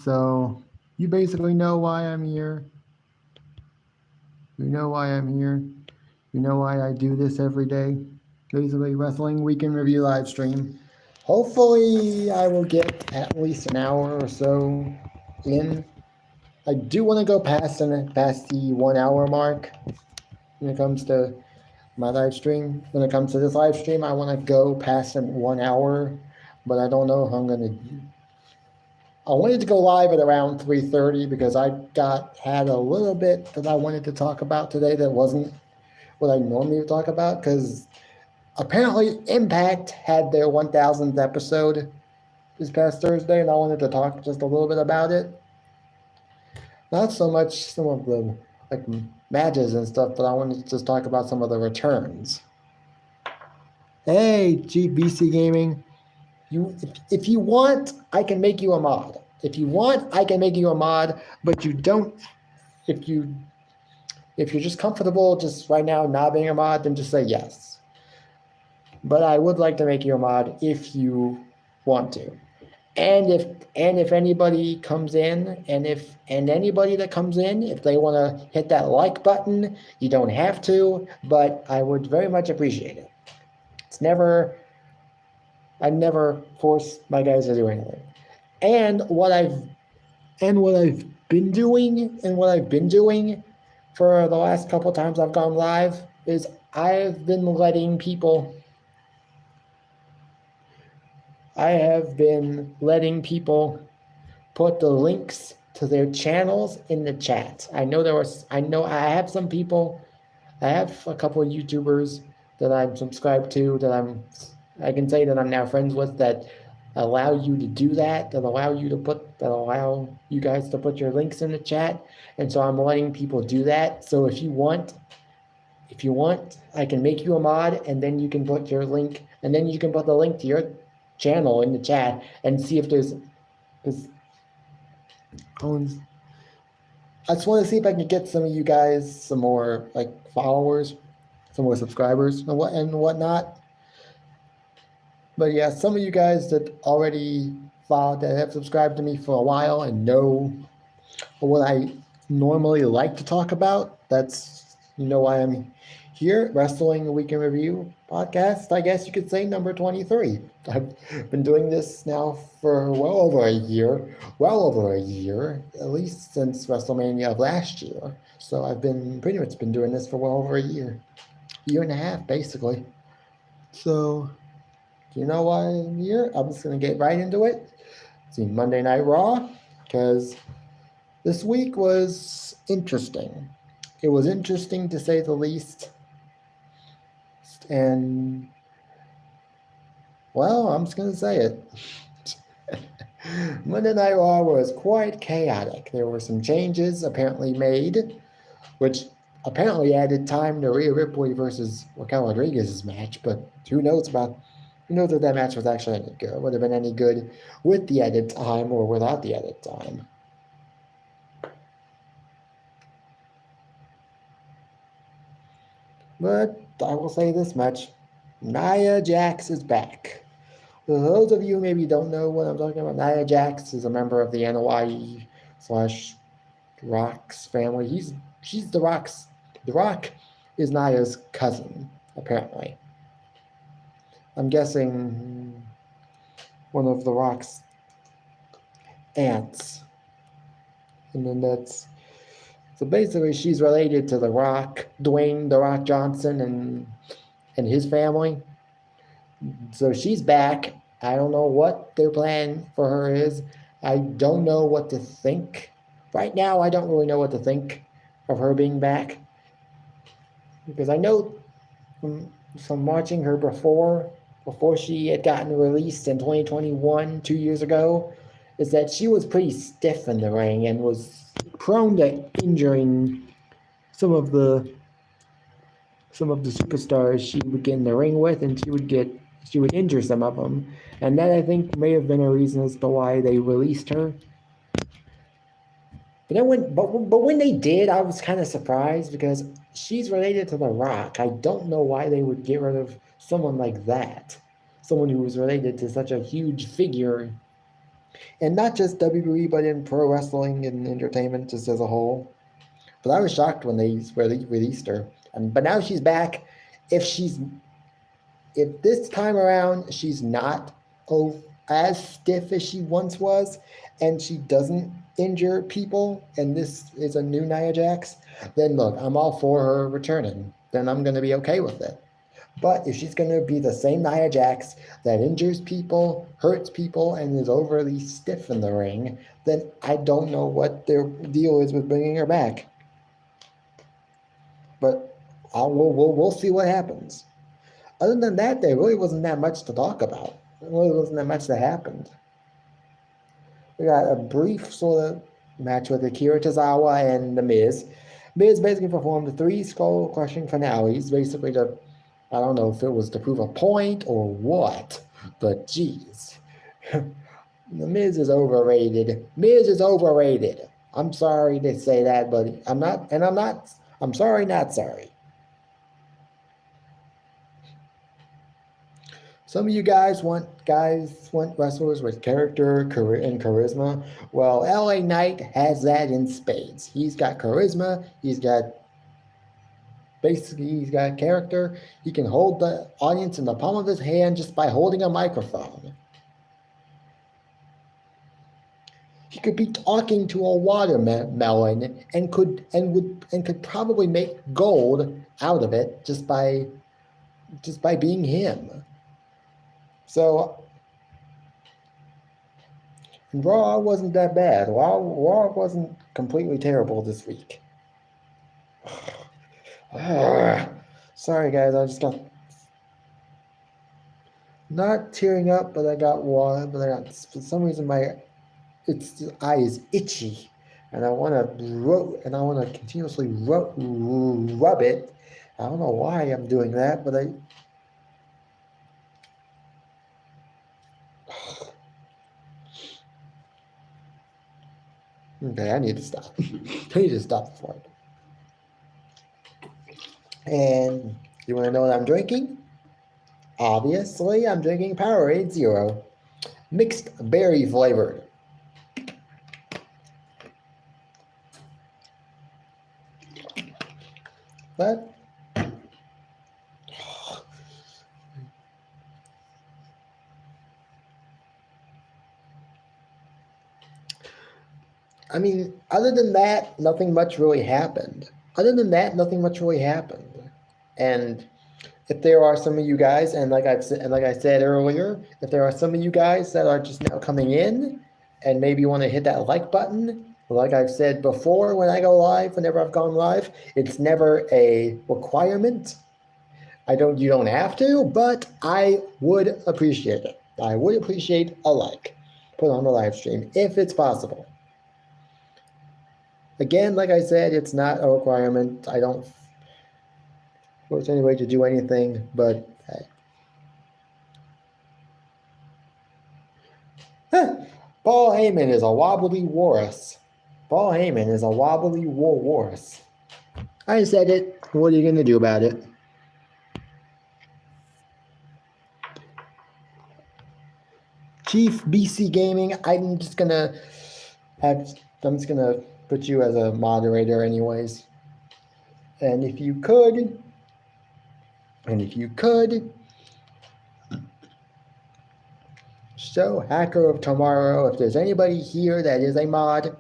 So you basically know why I'm here. You know why I'm here. You know why I do this every day. Basically, Wrestling Weekend Review live stream. Hopefully, I will get at least an hour or so in. I do want to go past the 1 hour mark when it comes to my live stream. When it comes to this live stream, I want to go past 1 hour, but I don't know if I'm gonna. I wanted to go live at around 3:30 because I had a little bit that I wanted to talk about today that wasn't what I normally would talk about, because apparently Impact had their 1000th episode this past Thursday, and I wanted to talk just a little bit about it. Not so much some of the like matches and stuff, but I wanted to just talk about some of the returns. Hey, GBC Gaming, if you want, I can make you a mod. If you want, I can make you a mod, but you don't. If you if you're just comfortable just right now not being a mod, then just say yes. But I would like to make you a mod if you want to. And if anybody comes in, and anybody that comes in, if they want to hit that like button, you don't have to, but I would very much appreciate it. I never force my guys to do anything. And what I've been doing for the last couple times I've gone live is I've been letting people put the links to their channels in the chat. I have a couple of YouTubers that I'm subscribed to, I can say that I'm now friends with, that allow you to do that, that allow you guys to put your links in the chat. And so I'm letting people do that. So if you want, I can make you a mod, and then you can put your link, and then you can put the link to your channel in the chat and see if there's. I just want to see if I can get some of you guys some more followers, some more subscribers, and whatnot. But yeah, some of you guys that already that have subscribed to me for a while and know what I normally like to talk about. That's why I'm here. Wrestling Weekend Review podcast, I guess you could say, number 23. I've been doing this now for well over a year, at least since WrestleMania of last year. So I've been pretty much been doing this for well over a year and a half, basically. So, you know why I'm here? I'm just going to get right into it. See Monday Night Raw, because this week was interesting. It was interesting to say the least. And, well, I'm just going to say it. Monday Night Raw was quite chaotic. There were some changes apparently made, which apparently added time to Rhea Ripley versus Raquel Rodriguez's match, but who knows if that match was actually any good, would have been any good with the added time or without the added time. But I will say this much, Nia Jax is back. For those of you who maybe don't know what I'm talking about, Nia Jax is a member of the NYE / Rock's family. She's The Rock's. The Rock is Nia's cousin, apparently. I'm guessing one of The Rock's aunts. And then so basically she's related to The Rock, Dwayne The Rock Johnson, and his family. So she's back. I don't know what their plan for her is. I don't know what to think. Right now, I don't really know what to think of her being back. Because I know from watching her before she had gotten released in 2021, 2 years ago, is that she was pretty stiff in the ring and was prone to injuring some of the superstars she would get in the ring with, and she would injure some of them. And that, I think, may have been a reason as to why they released her. But when they did, I was kind of surprised, because she's related to The Rock. I don't know why they would get rid of someone like that. Someone who was related to such a huge figure And not just WWE, but in pro wrestling and entertainment just as a whole. But I was shocked when they released her. But now she's back. If this time around she's not as stiff as she once was, and she doesn't injure people, and this is a new Nia Jax, then look, I'm all for her returning. Then I'm going to be okay with it. But if she's going to be the same Nia Jax that injures people, hurts people, and is overly stiff in the ring, then I don't know what their deal is with bringing her back. But we'll see what happens. Other than that, there really wasn't that much to talk about. There really wasn't that much that happened. We got a brief sort of match with Akira Tozawa and The Miz. Miz basically performed 3 skull-crushing finales, basically to, I don't know if it was to prove a point or what, but geez. The Miz is overrated. Miz is overrated. I'm sorry to say that, but I'm sorry, not sorry. Some of you guys want wrestlers with character, and charisma. Well, LA Knight has that in spades. He's got charisma. He's got character. He can hold the audience in the palm of his hand just by holding a microphone. He could be talking to a watermelon and could probably make gold out of it just by being him. So Raw wasn't that bad. Raw wasn't completely terrible this week. Sorry guys, I just got not tearing up, but I got for some reason my eye is itchy, and I want to continuously rub it. I don't know why I'm doing that, but okay, I need to stop. I need to stop before And you want to know what I'm drinking? Obviously, I'm drinking Powerade Zero, mixed berry flavored. But I mean, other than that, nothing much really happened. And if there are some of you guys, and like I said earlier, if there are some of you guys that are just now coming in and maybe want to hit that like button, like I've said before, whenever I've gone live, it's never a requirement. You don't have to, but I would appreciate it. I would appreciate a like put on the live stream if it's possible. Again, like I said, it's not a requirement. I don't force anybody to do anything, but Paul Heyman is a wobbly walrus. I said it. What are you going to do about it? Chief BC Gaming, I'm just going to put you as a moderator anyways. And if you could, show Hacker of Tomorrow, if there's anybody here that is a mod,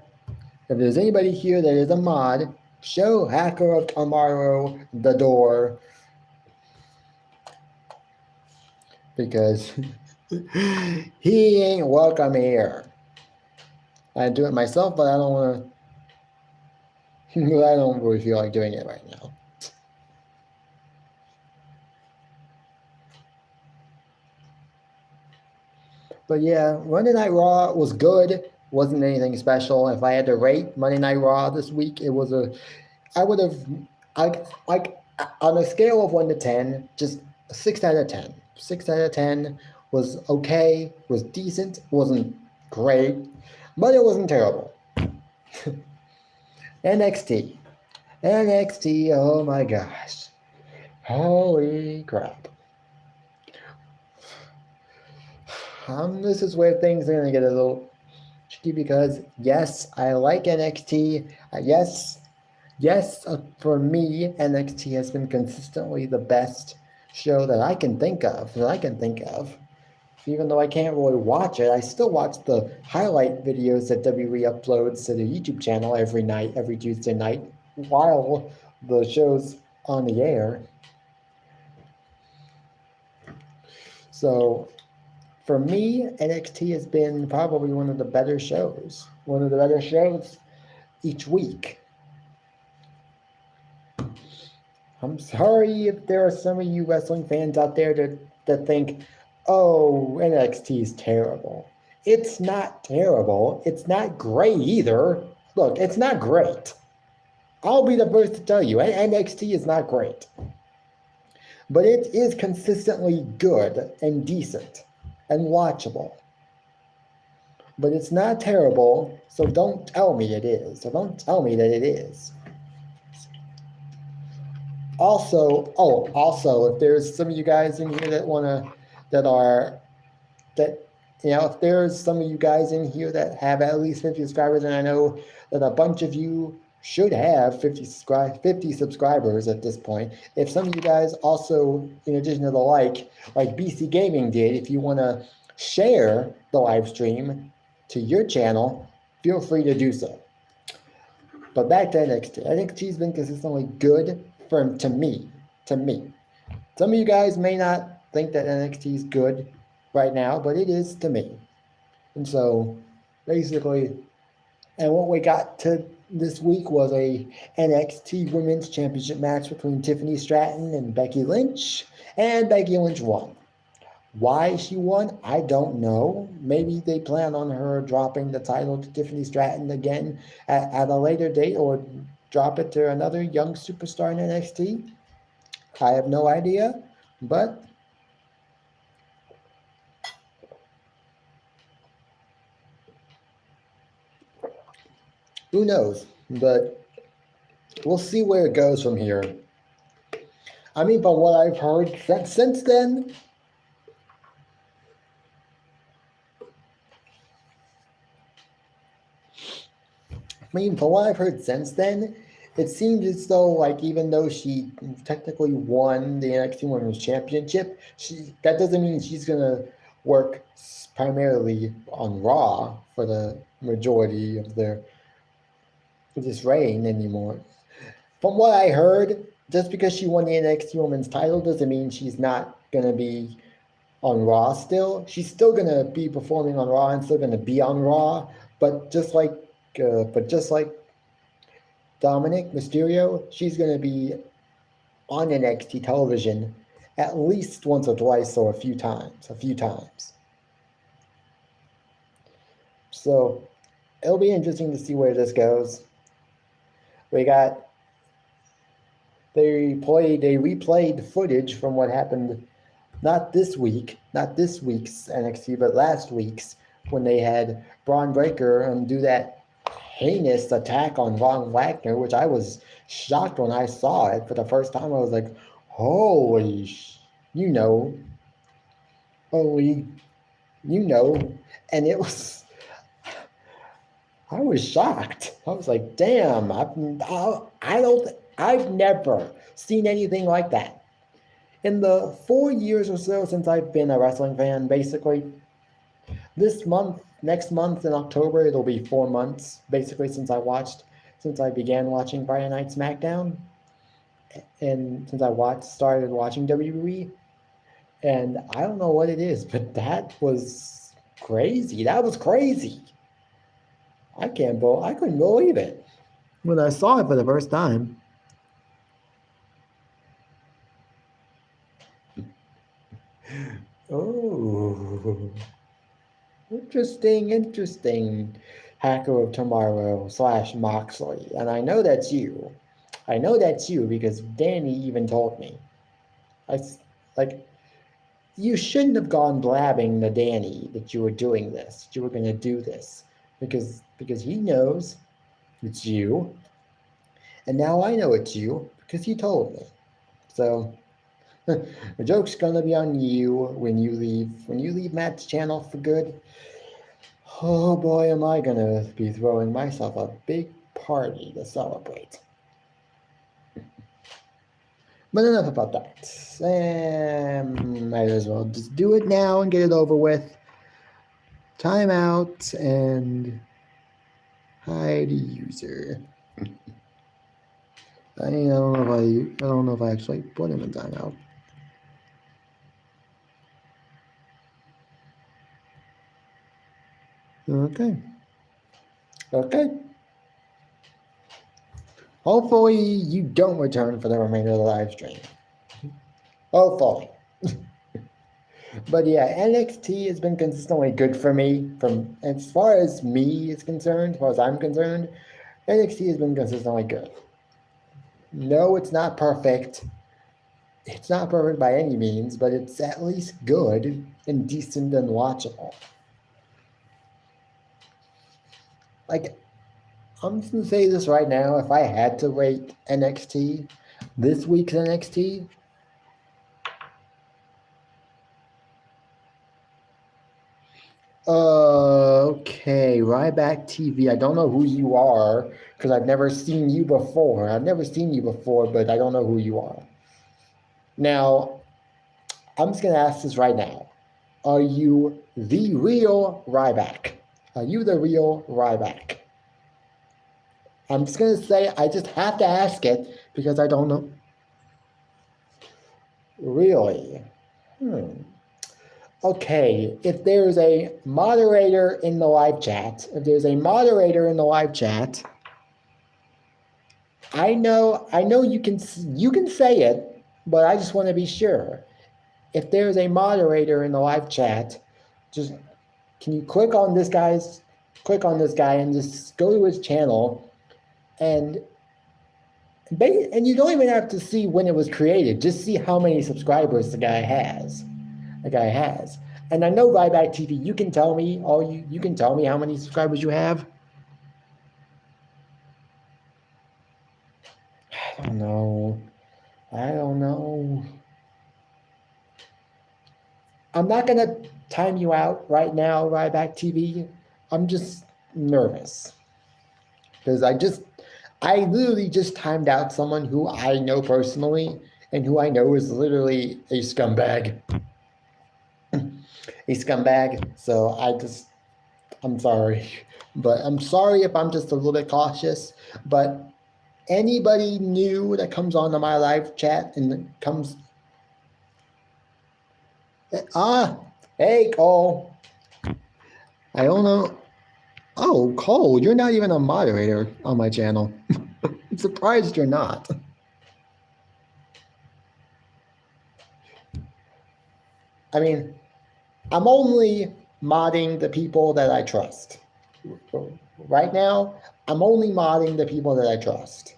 show Hacker of Tomorrow the door. Because he ain't welcome here. I do it myself, but I don't want to. I don't really feel like doing it right now. But yeah, Monday Night Raw was good. Wasn't anything special. If I had to rate Monday Night Raw this week, it was on a scale of 1 to 10, just a 6 out of 10. 6 out of 10 was okay, was decent, wasn't great, but it wasn't terrible. NXT, oh my gosh. Holy crap. This is where things are going to get a little... NXT because, yes, I like NXT. Yes, for me, NXT has been consistently the best show that I can think of. Even though I can't really watch it, I still watch the highlight videos that WWE uploads to the YouTube channel every night, every Tuesday night, while the show's on the air. So for me, NXT has been probably one of the better shows. One of the better shows each week. I'm sorry if there are some of you wrestling fans out there that think, oh, NXT is terrible. It's not terrible. It's not great either. Look, it's not great. I'll be the first to tell you, NXT is not great. But it is consistently good and decent and watchable. But it's not terrible, so don't tell me it is. So don't tell me that it is. Also, if there's some of you guys in here if there's some of you guys in here that have at least 50 subscribers, and I know that a bunch of you should have 50 subscribers at this point. If some of you guys also, in addition to the like BC Gaming did, if you want to share the live stream to your channel, feel free to do so. But back to NXT. NXT's been consistently good to me. Some of you guys may not think that NXT is good right now, but it is to me. And so, basically, and what we got to this week was a NXT Women's Championship match between Tiffany Stratton and Becky Lynch, and Becky Lynch won. Why she won, I don't know. Maybe they plan on her dropping the title to Tiffany Stratton again at a later date, or drop it to another young superstar in NXT. I have no idea, but who knows? But we'll see where it goes from here. I mean, from what I've heard since then, it seems as though, even though she technically won the NXT Women's Championship, that doesn't mean she's going to work primarily on Raw for the majority of this reign anymore. From what I heard, just because she won the NXT Women's title doesn't mean she's not going to be on Raw still. She's still going to be performing on Raw and still going to be on Raw, but just like Dominic Mysterio, she's going to be on NXT television at least once or twice or a few times. So it'll be interesting to see where this goes. They replayed footage from what happened not this week's NXT, but last week's, when they had Braun Breaker do that heinous attack on Von Wagner, which I was shocked when I saw it for the first time. I was like, holy, and it was, I was shocked. I was like, damn, I've never seen anything like that. In the 4 years or so since I've been a wrestling fan, basically, next month in October, it'll be 4 months, basically, since I began watching Friday Night SmackDown, and since I started watching WWE, and I don't know what it is, but that was crazy. I couldn't believe it when I saw it for the first time. Oh, interesting. Hacker of Tomorrow / Moxley. And I know that's you. Because Danny even told me. You shouldn't have gone blabbing to Danny that you were doing this, that you were going to do this. Because he knows it's you. And now I know it's you because he told me. So the joke's gonna be on you when you leave Matt's channel for good. Oh boy, am I gonna be throwing myself a big party to celebrate. But enough about that. Might as well just do it now and get it over with. Time out and hide user. I don't know if I actually put him in timeout. Okay. Hopefully you don't return for the remainder of the live stream. Hopefully. But yeah, NXT has been consistently good for me. From as far as me is concerned, as far as I'm concerned, NXT has been consistently good. No, it's not perfect. It's not perfect by any means, but it's at least good and decent and watchable. Like, I'm just gonna say this right now. If I had to rate NXT, this week's NXT, okay, Ryback TV. I don't know who you are because I've never seen you before. But I don't know who you are. Now, I'm just gonna ask this right now. Are you the real Ryback? Are you the real Ryback? I'm just gonna say I just have to ask it because I don't know. Really? Okay, if there's a moderator in the live chat, I know you can say it, but I just want to be sure. If there's a moderator in the live chat, just can you click on this guy and just go to his channel and you don't even have to see when it was created. Just see how many subscribers the guy has. And I know Ryback TV, you can tell me you can tell me how many subscribers you have. I don't know. I'm not gonna time you out right now, Ryback TV. I'm just nervous. Because I literally just timed out someone who I know personally and who I know is literally a scumbag. So I'm sorry. But I'm sorry if I'm just a little bit cautious. But anybody new that comes onto my live chat and comes... Hey, Cole. I don't know. Oh, Cole, you're not even a moderator on my channel. I'm surprised you're not. I mean, I'm only modding the people that I trust. Right now, I'm only modding the people that I trust.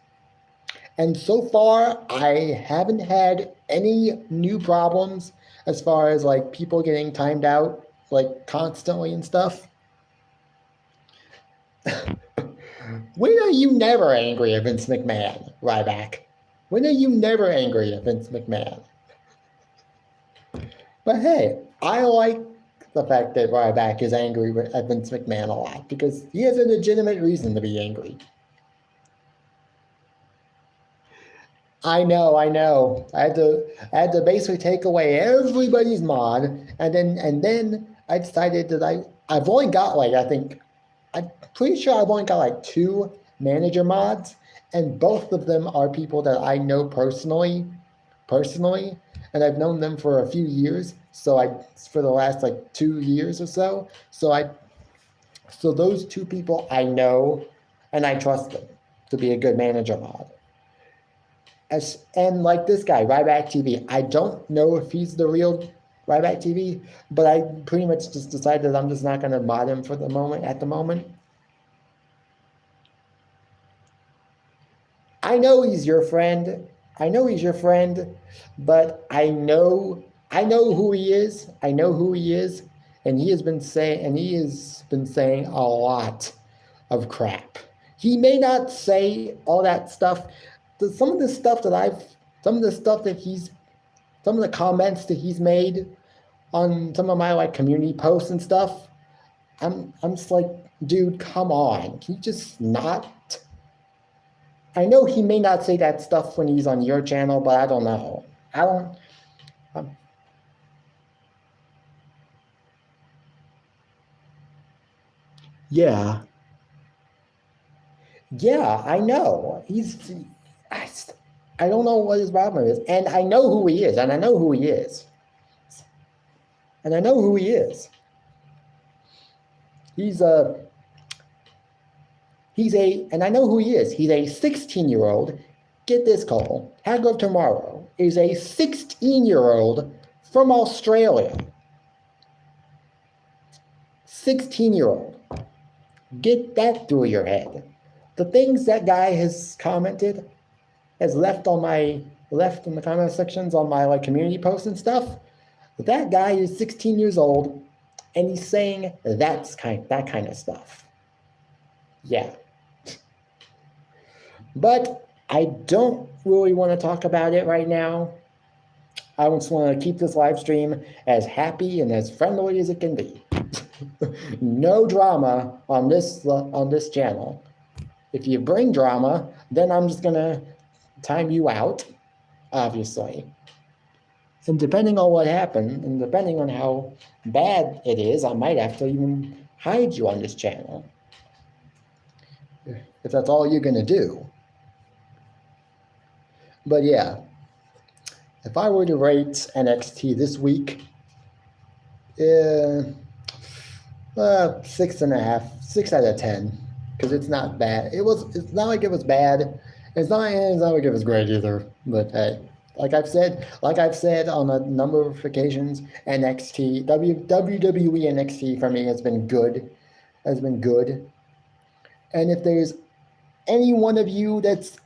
And so far, I haven't had any new problems as far as like people getting timed out like constantly and stuff. When are you never angry at Vince McMahon, Ryback? When are you never angry at Vince McMahon? But hey, I like the fact that Ryback is angry at Vince McMahon a lot because he has a legitimate reason to be angry. I know. I had to basically take away everybody's mod, and then I decided that I've only got I'm pretty sure I've only got like 2 manager mods, and both of them are people that I know personally, and I've known them for a few years. For the last like 2 years or so. So those 2 people I know, and I trust them to be a good manager mod. And like this guy, Ryback TV, I don't know if he's the real Ryback TV, but I pretty much just decided that I'm just not going to mod him at the moment. I know he's your friend, but I know who he is. And he has been saying a lot of crap. He may not say all that stuff. Some of the comments that he's made on some of my like community posts and stuff, I'm just like, dude, come on. Can you just not? I know he may not say that stuff when he's on your channel, but I don't know. I don't. Um, yeah, yeah, I know. I, I don't know what his problem is, and I know who he is, and I know who he is, and I know who he is. He's a and I know who he is. He's a 16-year-old. Get this, Cole. Hag of Tomorrow is a 16-year-old from Australia. 16-year-old. Get that through your head. The things that guy has commented, has left in the comment sections on my community posts and stuff. That guy is 16 years old, and he's saying that kind of stuff. Yeah. But I don't really want to talk about it right now. I just want to keep this live stream as happy and as friendly as it can be. No drama on this channel. If you bring drama, then I'm just gonna time you out, obviously. And depending on what happened, and depending on how bad it is, I might have to even hide you on this channel. If that's all you're gonna do. But yeah, if I were to rate NXT this week, 6.5, 6 out of 10, because it's not bad. It's not like it was bad. It's not like it was great either. But hey, like I've said on a number of occasions, WWE NXT for me has been good. And if there's any one of you that's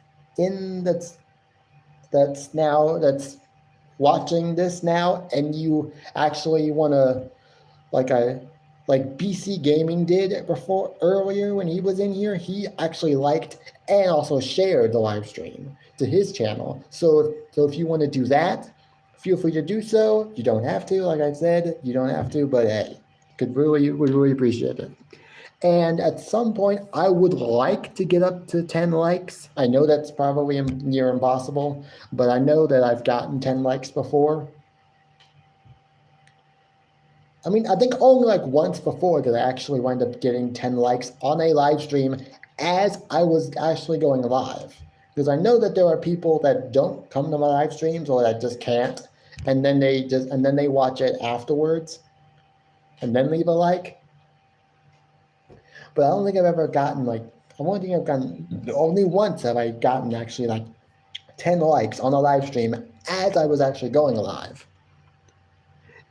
watching this now, and you actually want to, like BC Gaming did earlier when he was in here, he actually liked and also shared the live stream to his channel. So if you want to do that, feel free to do so. You don't have to, like I said, you don't have to, but hey, would really appreciate it. And at some point, I would like to get up to 10 likes. I know that's probably near impossible, but I know that I've gotten 10 likes before. I mean, I think only once before did I actually wind up getting 10 likes on a live stream as I was actually going live. Because I know that there are people that don't come to my live streams or that just can't, and then they watch it afterwards and then leave a like. But I don't think I've ever gotten only once have I gotten actually 10 likes on a live stream as I was actually going live.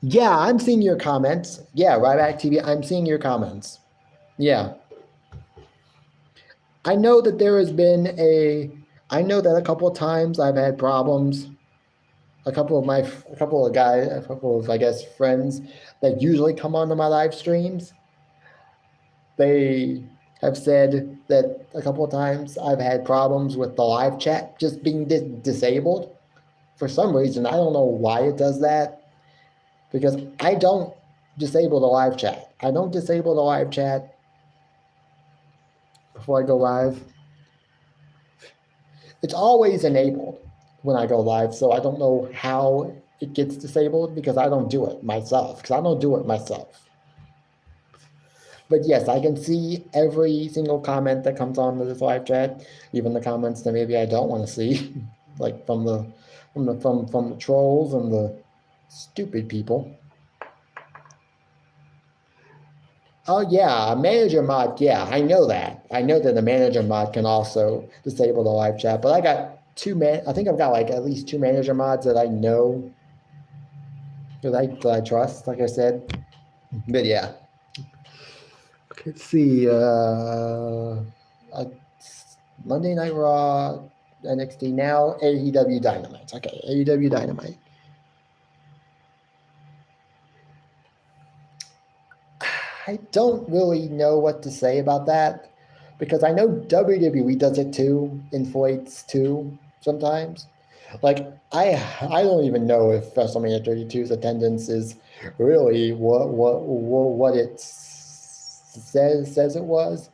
Yeah, I'm seeing your comments. Yeah, Ryback TV, I'm seeing your comments. Yeah. I know that I know that a couple of times I've had problems. A couple of I guess, friends that usually come onto my live streams, they have said that a couple of times I've had problems with the live chat just being disabled. For some reason, I don't know why it does that. Because I don't disable the live chat. I don't disable the live chat before I go live. It's always enabled when I go live, so I don't know how it gets disabled because I don't do it myself. But yes, I can see every single comment that comes on to this live chat, even the comments that maybe I don't want to see, from the trolls and the stupid people. Oh yeah, a manager mod. Yeah, I know that. I know that the manager mod can also disable the live chat. But I got I think I've got at least 2 manager mods that I know that I trust. Like I said, but yeah. Okay, let's see. Monday Night Raw, NXT now, AEW Dynamite. Okay, AEW Dynamite. I don't really know what to say about that because I know WWE does it too, inflates too sometimes. I don't even know if WrestleMania 32's attendance is really what says it was,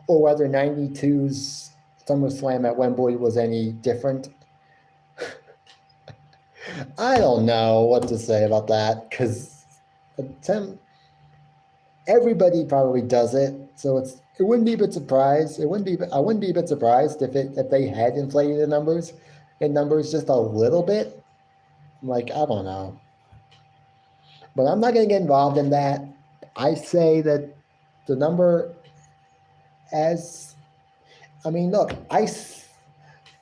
or whether 92's SummerSlam at Wembley was any different. I don't know what to say about that, because everybody probably does it, so it wouldn't be a bit surprised. I wouldn't be a bit surprised if they had inflated the numbers just a little bit. Like, I don't know. But I'm not going to get involved in that. I say that the number look,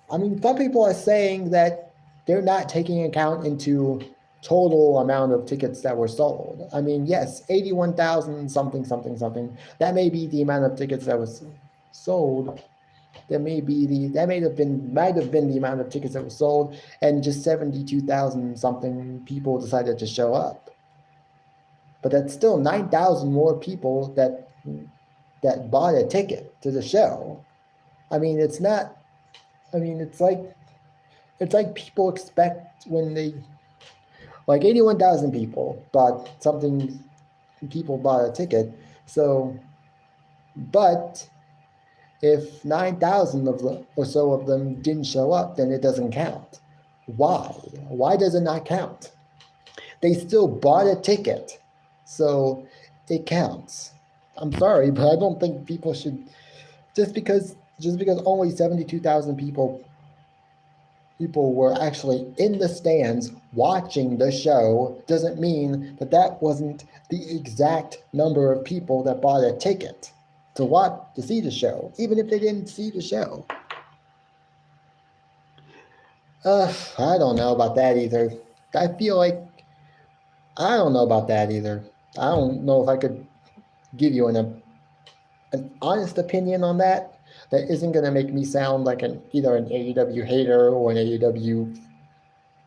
some people are saying that they're not taking account into total amount of tickets that were sold. I mean, yes, 81,000 something. That may be the amount of tickets that was sold. Might have been the amount of tickets that were sold, and just 72,000 something people decided to show up. But that's still 9,000 more people that bought a ticket to the show. I mean, it's like people expect when they, like 81,000 people bought a ticket. So, but if 9,000 or so of them didn't show up, then it doesn't count. Why? Why does it not count? They still bought a ticket, so it counts. I'm sorry, but I don't think people should, just because only 72,000 people were actually in the stands watching the show doesn't mean that wasn't the exact number of people that bought a ticket to see the show, even if they didn't see the show. I don't know about that either. I don't know about that either. I don't know if I could give you an honest opinion on that isn't going to make me sound like either an AEW hater or an AEW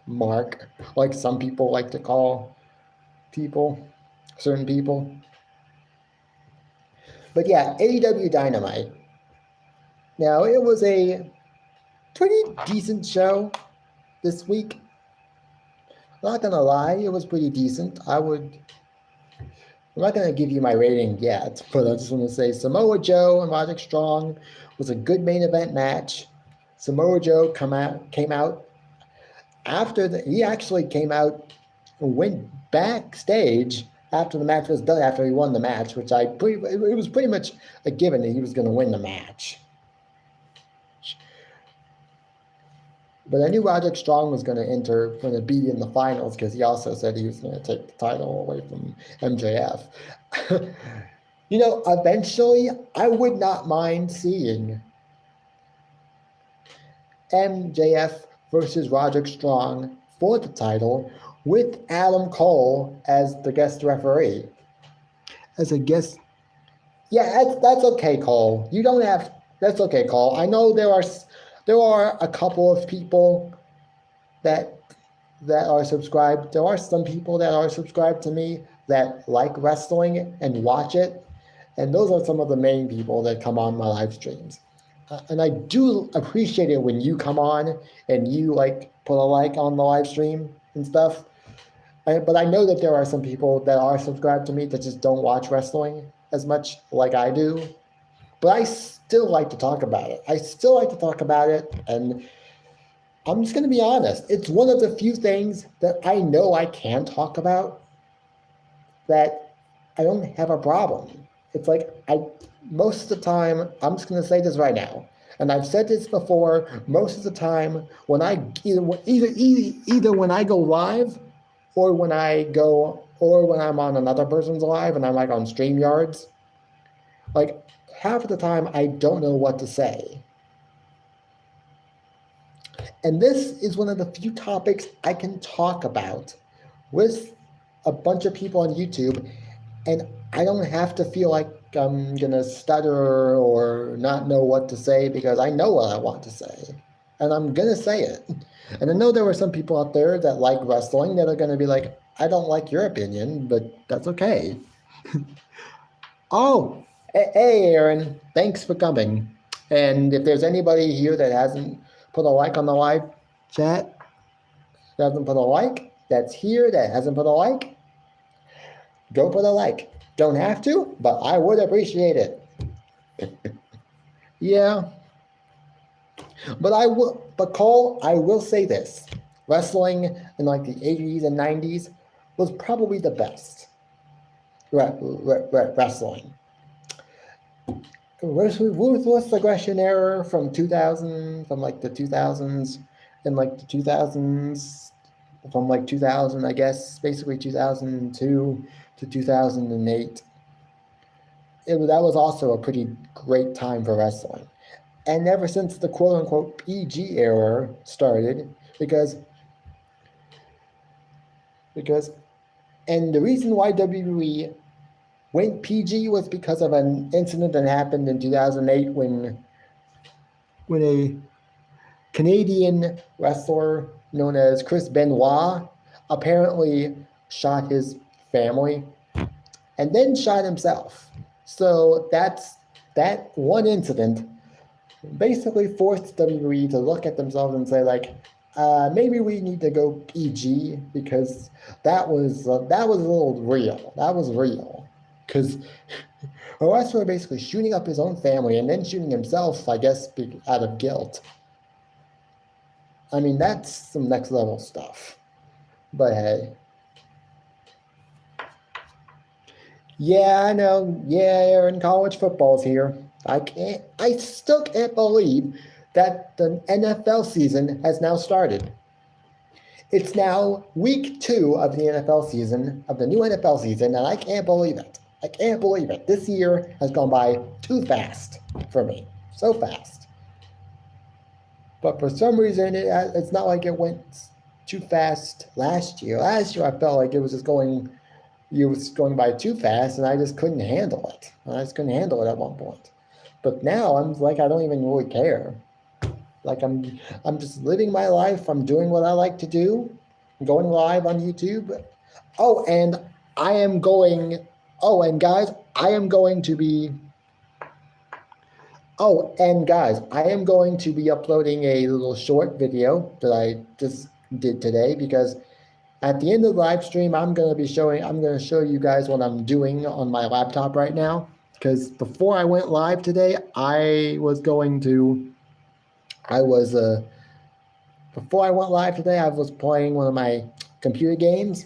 mark, like some people like to call certain people. But yeah, AEW Dynamite. Now, it was a pretty decent show this week. I'm not going to lie, it was pretty decent. I'm not going to give you my rating yet, but I just want to say Samoa Joe and Roderick Strong was a good main event match. Samoa Joe came out he actually came out and went backstage after the match was done, after he won the match, which it was pretty much a given that he was going to win the match. But I knew Roderick Strong was going to be in the finals, because he also said he was going to take the title away from MJF. Eventually, I would not mind seeing MJF versus Roderick Strong for the title with Adam Cole as the guest referee. As a guest. Yeah, that's okay, Cole. That's okay, Cole. I know there are a couple of people that are subscribed. There are some people that are subscribed to me that like wrestling and watch it. And those are some of the main people that come on my live streams. And I do appreciate it when you come on and you put a like on the live stream and stuff. But I know that there are some people that are subscribed to me that just don't watch wrestling as much like I do. But I still like to talk about it. And I'm just going to be honest. It's one of the few things that I know I can talk about that I don't have a problem. It's like most of the time, I'm just going to say this right now, and I've said this before, most of the time when I either when I go live or when I'm on another person's live and I'm on StreamYards, half of the time I don't know what to say. And this is one of the few topics I can talk about with a bunch of people on YouTube, and I don't have to feel like I'm going to stutter or not know what to say, because I know what I want to say, and I'm going to say it. And I know there were some people out there that like wrestling that are going to be like, I don't like your opinion, but that's okay. Oh, hey, Aaron, thanks for coming. And if there's anybody here that hasn't put a like on the live chat, that's here that hasn't put a like, go put a like. Don't have to, but I would appreciate it. Yeah. But Cole, I will say this. Wrestling in like the 80s and 90s was probably the best wrestling. Ruthless Aggression era from 2000, from like the 2000s, and like the 2000s, from like 2000, I guess, basically 2002 to 2008. That was also a pretty great time for wrestling. And ever since the quote unquote PG era started, because and the reason why WWE went PG was because of an incident that happened in 2008 when a Canadian wrestler known as Chris Benoit apparently shot his family and then shot himself. So that one incident basically forced WWE to look at themselves and say, like, maybe we need to go PG, because that was a little real. That was real, because a wrestler basically shooting up his own family and then shooting himself, I guess, out of guilt. I mean, that's some next level stuff. But hey. Yeah, I know. Yeah, Aaron, college football's here. I still can't believe that the NFL season has now started. It's now week 2 of the NFL season, of the new NFL season, and I can't believe it. I can't believe it. This year has gone by too fast for me. So fast. But for some reason, it's not like it went too fast last year. Last year, I felt like it was going by too fast, and I just couldn't handle it. I just couldn't handle it at one point. But now I'm like, I don't even really care. Like I'm just living my life. I'm doing what I like to do. I'm going live on YouTube. Oh, and I am going. Oh, and guys, I am going to be. Oh, and guys, I am going to be uploading a little short video that I just did today, because at the end of the live stream, I'm going to show you guys what I'm doing on my laptop right now. Because before I went live today, before I went live today, I was playing one of my computer games.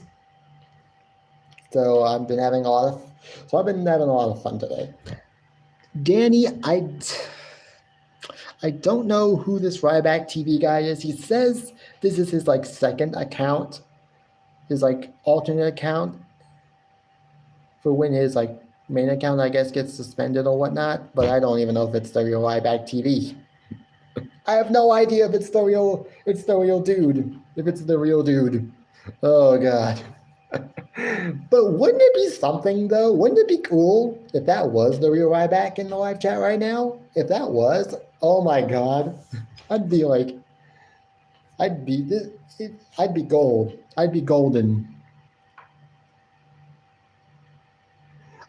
So I've been having a lot of fun today. Danny, I don't know who this Ryback TV guy is. He says this is his like second account, his like alternate account for when his like main account, I guess, gets suspended or whatnot. But I don't even know if it's the real Ryback TV. I have no idea if it's the real dude. If it's the real dude. Oh God. But wouldn't it be something though? Wouldn't it be cool if that was the real Ryback in the live chat right now? If that was, oh my God, I'd be gold. I'd be golden.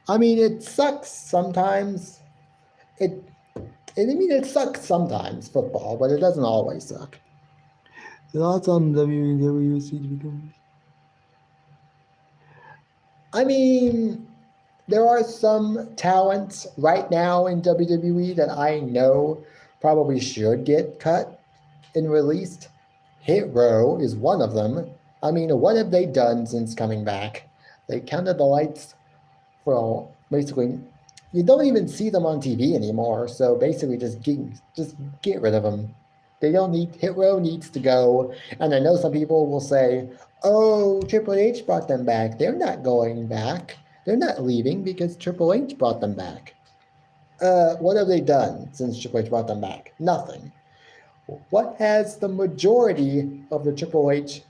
I mean, it sucks sometimes. It sucks sometimes, football, but it doesn't always suck. Thoughts on WWC? I mean, there are some talents right now in WWE that I know probably should get cut and released. Hit Row is one of them. I mean, what have they done since coming back? They counted the lights for basically, you don't even see them on TV anymore. So basically, just get rid of them. They don't need. Hit Row needs to go. And I know some people will say, "Oh, Triple H brought them back." They're not going back. They're not leaving because Triple H brought them back. What have they done since Triple H brought them back? Nothing. What has the majority of the Triple H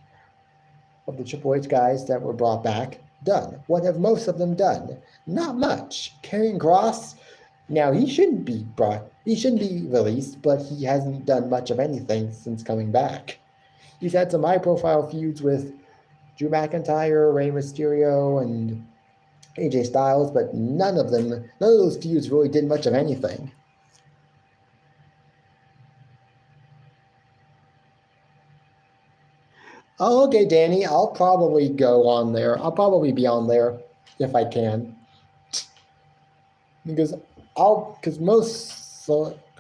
guys that were brought back done? What have most of them done? Not much. Karrion Kross, now he shouldn't be released, but he hasn't done much of anything since coming back. He's had some high-profile feuds with Drew McIntyre, Rey Mysterio, and AJ Styles, but none of those feuds really did much of anything. Oh, okay, Danny, I'll probably go on there. I'll probably be on there if I can. because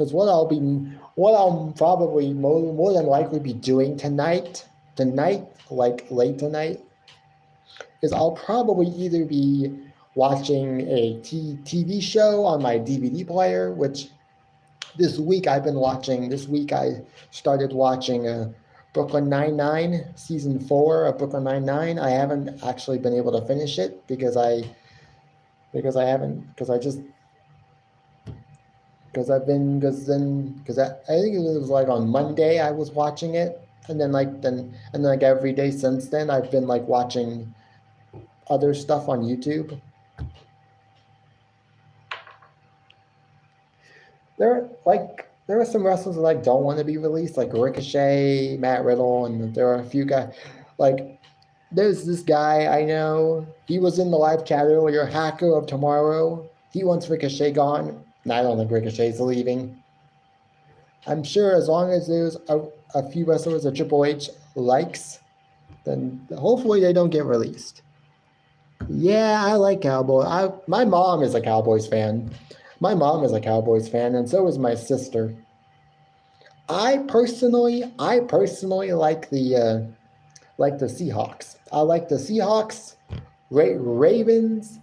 what I'll probably more than likely be doing tonight, like late tonight, is I'll probably either be watching a TV show on my DVD player, which this week I started watching Brooklyn Nine-Nine, season 4 of Brooklyn Nine-Nine. I haven't actually been able to finish it because I haven't, because I just, because I've been, because I think it was like on Monday I was watching it, and then like every day since then I've been like watching other stuff on YouTube. There are some wrestlers that like don't want to be released, like Ricochet, Matt Riddle, and there are a few guys like there's this guy I know. He was in the live chat earlier, Hacker of Tomorrow. He wants Ricochet gone, and I don't think Ricochet's leaving. I'm sure as long as there's a few wrestlers that Triple H likes, then hopefully they don't get released. Yeah, I like Cowboys. My mom is a Cowboys fan. My mom is a Cowboys fan, and so is my sister. I personally like the Seahawks. I like the Seahawks, Ravens,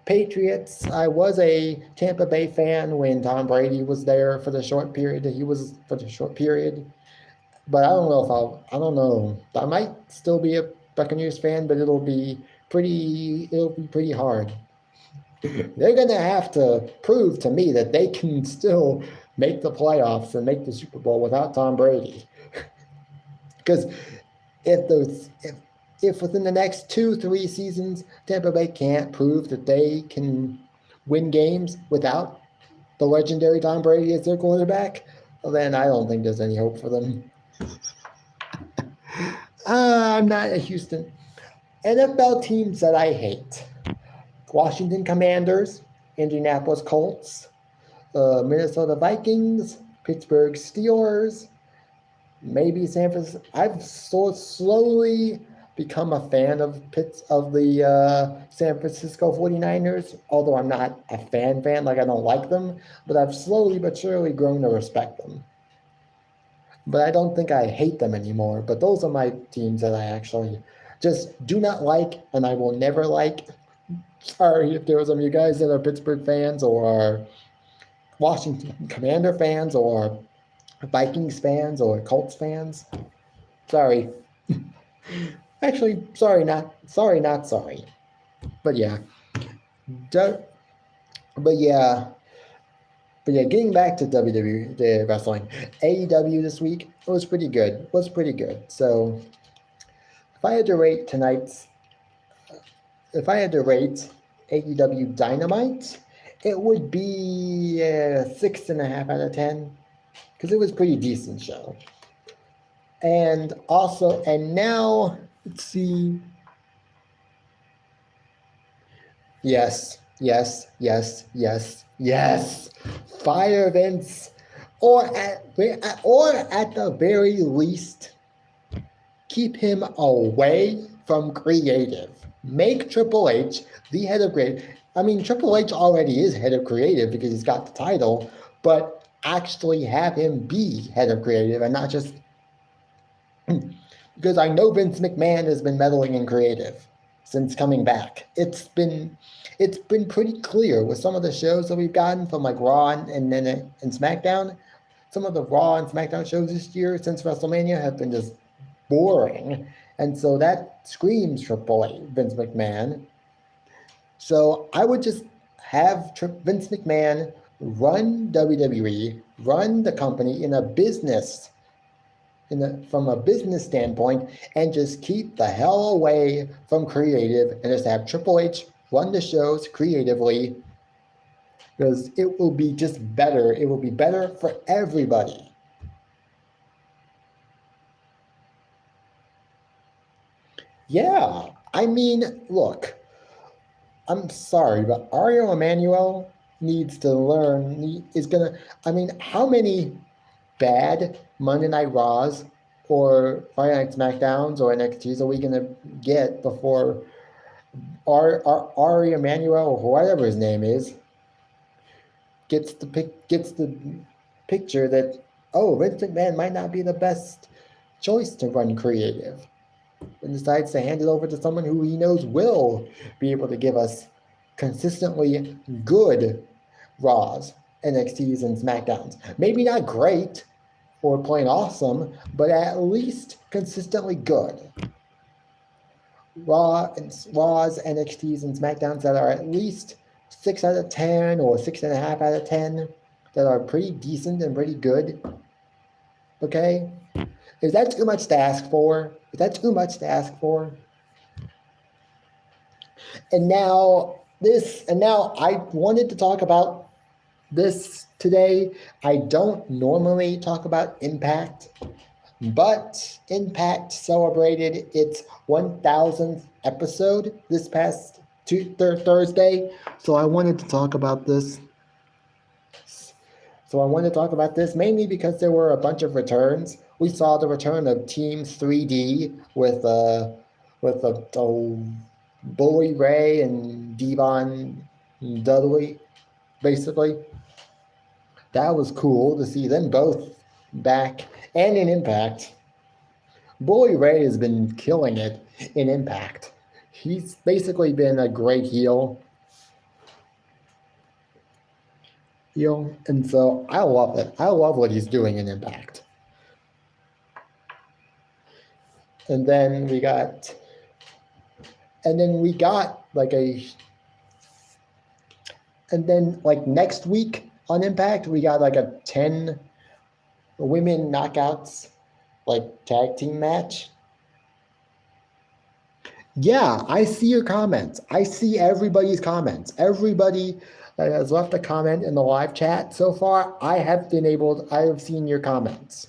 Patriots. I was a Tampa Bay fan when Tom Brady was there for the short period that he was for the short period. But I don't know if I don't know. I might still be a Buccaneers fan, but it'll be pretty hard. They're going to have to prove to me that they can still make the playoffs and make the Super Bowl without Tom Brady. Because if within the next 2-3 seasons Tampa Bay can't prove that they can win games without the legendary Tom Brady as their quarterback, well, then I don't think there's any hope for them. I'm not a Houston. NFL teams that I hate: Washington Commanders, Indianapolis Colts, Minnesota Vikings, Pittsburgh Steelers, maybe San Francisco. I've slowly become a fan of the San Francisco 49ers, although I'm not a fan, like I don't like them, but I've slowly but surely grown to respect them. But I don't think I hate them anymore. But those are my teams that I actually just do not like, and I will never like. Sorry if there are some of you guys that are Pittsburgh fans or are Washington Commander fans or Vikings fans or Colts fans. Sorry. Actually, not sorry. But yeah. Getting back to WWE, the wrestling, AEW this week was pretty good. So if I had to rate AEW Dynamite, it would be 6.5 out of 10, because it was a pretty decent show. And now, let's see. Yes. Fire Vince, or at the very least, keep him away from creative. Make Triple H the head of creative. I mean, Triple H already is head of creative because he's got the title, but actually have him be head of creative and not just because I know Vince McMahon has been meddling in creative since coming back. It's been pretty clear with some of the shows that we've gotten from like Raw and SmackDown. Some of the Raw and SmackDown shows this year since WrestleMania have been just boring. And so that screams Triple H, Vince McMahon. So I would just have Vince McMahon run WWE, run the company from a business standpoint, and just keep the hell away from creative and just have Triple H run the shows creatively, because it will be just better. It will be better for everybody. Yeah, I mean, look, I'm sorry, but Ario Emanuel needs to learn. How many bad Monday Night Raws or Friday Night SmackDowns or NXTs are we going to get before Ari Emanuel, or whatever his name is, gets the picture that, oh, Vince McMahon might not be the best choice to run creative, and decides to hand it over to someone who he knows will be able to give us consistently good Raws, NXTs, and SmackDowns. Maybe not great or plain awesome, but at least consistently good. Raws, NXTs, and SmackDowns that are at least 6 out of 10 or 6.5 out of 10, that are pretty decent and pretty good. Okay? Is that too much to ask for? Is that too much to ask for? And now I wanted to talk about this today. I don't normally talk about Impact, but Impact celebrated its 1000th episode this past Thursday, so I wanted to talk about this. Mainly because there were a bunch of returns. We saw the return of Team 3D with Bully Ray and Devon Dudley, basically. That was cool to see them both back and in Impact. Bully Ray has been killing it in Impact. He's basically been a great heel. And so I love it. I love what he's doing in Impact. And then we got next week on Impact, we got like a 10 women knockouts, like tag team match. Yeah, I see your comments. I see everybody's comments. Everybody that has left a comment in the live chat so far, I have seen your comments.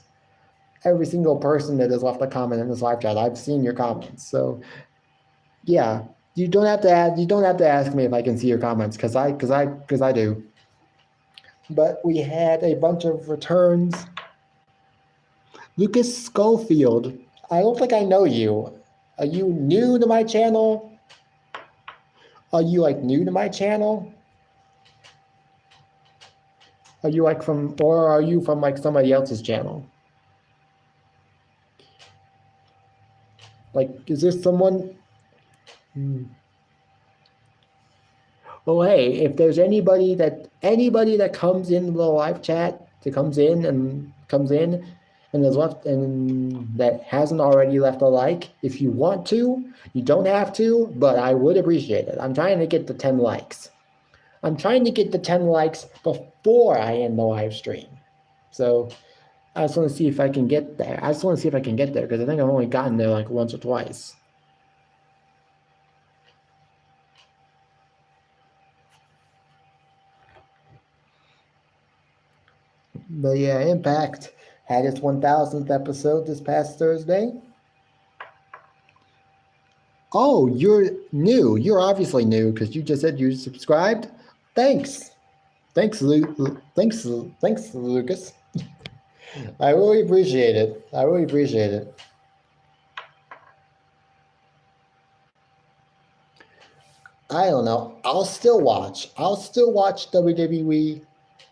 Every single person that has left a comment in this live chat, I've seen your comments. So yeah, you don't have to ask me if I can see your comments, because I do. But we had a bunch of returns. Lucas Schofield, I don't think I know you. Are you new to my channel? Are you new to my channel? Are you from somebody else's channel? Is there someone? Well, hey, if there's anybody that comes in the live chat, that comes in and has left, and that hasn't already left a like, if you want to, you don't have to, but I would appreciate it. I'm trying to get the 10 likes. I'm trying to get the 10 likes before I end the live stream. So I just want to see if I can get there. Because I think I've only gotten there once or twice. But yeah, Impact had its 1000th episode this past Thursday. Oh, you're new. You're obviously new because you just said you subscribed. Thanks, Lucas. I really appreciate it. I don't know. I'll still watch WWE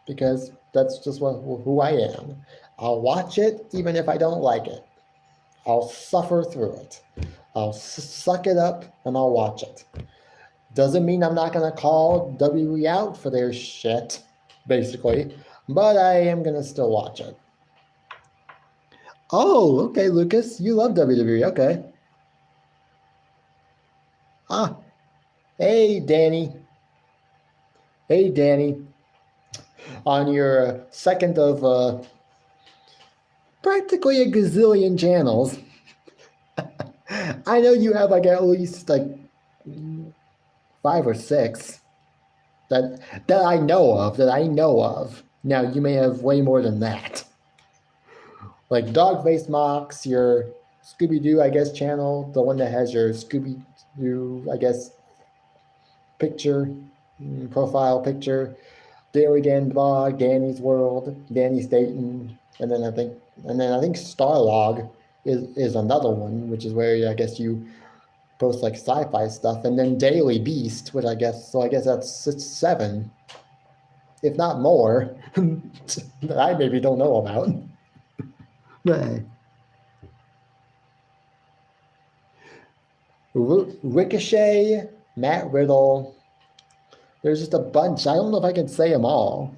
because that's just who I am. I'll watch it even if I don't like it. I'll suffer through it. I'll suck it up and I'll watch it. Doesn't mean I'm not going to call WWE out for their shit, basically, but I am going to still watch it. Oh, okay, Lucas, you love WWE, okay. Hey, Danny. On your second of practically a gazillion channels. I know you have at least 5 or 6 that I know of. Now you may have way more than that. Dogface Mox, your Scooby-Doo, I guess, channel, the one that has your Scooby-Doo, I guess, profile picture, Daily Dan Vlog, Danny's World, Danny Staten, and then I think Starlog is another one, which is where I guess you post sci-fi stuff, and then Daily Beast, which I guess that's 7. if not more, that I maybe don't know about. But hey. Ricochet, Matt Riddle. There's just a bunch. I don't know if I can say them all.